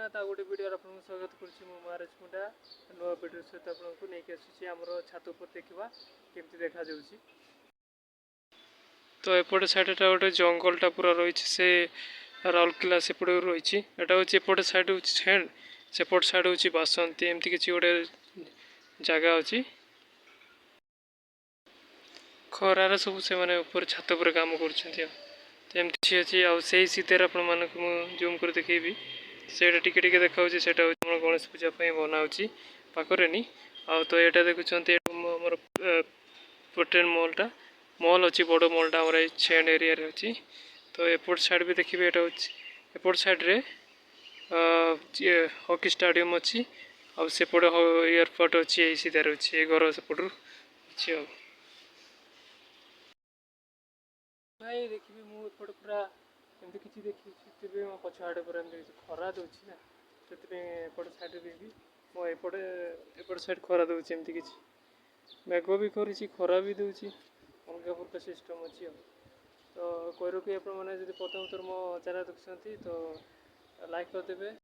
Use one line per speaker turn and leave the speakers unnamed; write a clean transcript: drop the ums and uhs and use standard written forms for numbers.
ଜଗନ୍ନାଥ ଆଉ ଗୋଟେ ଭିଡ଼ିଓରେ ଆପଣଙ୍କୁ ସ୍ୱାଗତ କରୁଛି। ମୁଁ ମହାରାଜ ମୁଣ୍ଡା ନୂଆ ଭିଡ଼ିଓ ସହିତ ଆପଣଙ୍କୁ ନେଇକି ଆସୁଛି। ଆମର ଛାତ ଉପରେ ଦେଖିବା କେମିତି ଦେଖାଯାଉଛି। ତ ଏପଟେ ସାଇଡ଼ଟା ଗୋଟେ ଜଙ୍ଗଲଟା ପୁରା ରହିଛି, ସେ ରାଉରକେଲା ସେପଟେ ରହିଛି। ଏଟା ହେଉଛି ଏପଟେ ସାଇଡ଼ ହେଉଛି ଛେଣ୍ଡ, ସେପଟ ସାଇଡ଼ ହେଉଛି ବାସନ୍ତୀ, ଏମିତି କିଛି ଗୋଟେ ଜାଗା ଅଛି। ଖରାରେ ସବୁ ସେମାନେ ଉପରେ ଛାତ ଉପରେ କାମ କରୁଛନ୍ତି ଆଉ ଏମିତି ଅଛି। ଆଉ ସେଇ ଶୀତରେ ଆପଣମାନଙ୍କୁ ମୁଁ ଜୁମ୍ କରି ଦେଖେଇବି। ସେଇଟା ଟିକେ ଟିକେ ଦେଖାଉଛି, ସେଇଟା ହେଉଛି ଆମର ଗଣେଶ ପୂଜା ପାଇଁ ବନା ହେଉଛି ପାଖରେ ନି। ଆଉ ତ ଏଇଟା ଦେଖୁଛନ୍ତି ଆମର ପ୍ରୋଟିନ୍ ମଲ୍ ଅଛି, ବଡ଼ ମଲ୍ଟା ଆମର ଏଇ ଛେଣ୍ଡ ଏରିଆରେ ଅଛି। ତ ଏପଟ ସାଇଡ଼ ବି ଦେଖିବେ, ଏଇଟା ହେଉଛି ଏପଟ ସାଇଡ଼ରେ ହକି ଷ୍ଟାଡ଼ିୟମ୍ ଅଛି। ଆଉ ସେପଟେ ଏୟାରପୋର୍ଟ ଅଛି, ଏଇ ସିଧାରେ ଅଛି, ଏ ଘର ସେପଟରୁ ଅଛି। ଆଉ ଭାଇ ଦେଖିବି ମୁଁ ଏପଟେ ପୁରା ଏମିତି କିଛି ଦେଖିଛି, ସେଥିପାଇଁ ମୋ ପଛ ଆଡ଼େ ପୁରା ଏମିତି କିଛି ଖରା ଦେଉଛି ନା, ସେଥିପାଇଁ ଏପଟ ସାଇଡ଼ରେ ଦେବି। ମୁଁ ଏପଟ ସାଇଡ଼ ଖରା ଦେଉଛି, ଏମିତି କିଛି ମେଘ ବି କରିଛି, ଖରା ବି ଦେଉଛି, ଅଲଗା ପ୍ରକାର ସିଷ୍ଟମ୍ ଅଛି। ଆଉ ତ କହିରକି ଆପଣମାନେ ଯଦି ପ୍ରଥମ ଥର ମୋ ଚ୍ୟାନେଲ୍ ଦେଖୁଛନ୍ତି ତ ଲାଇକ୍ କରିଦେବେ।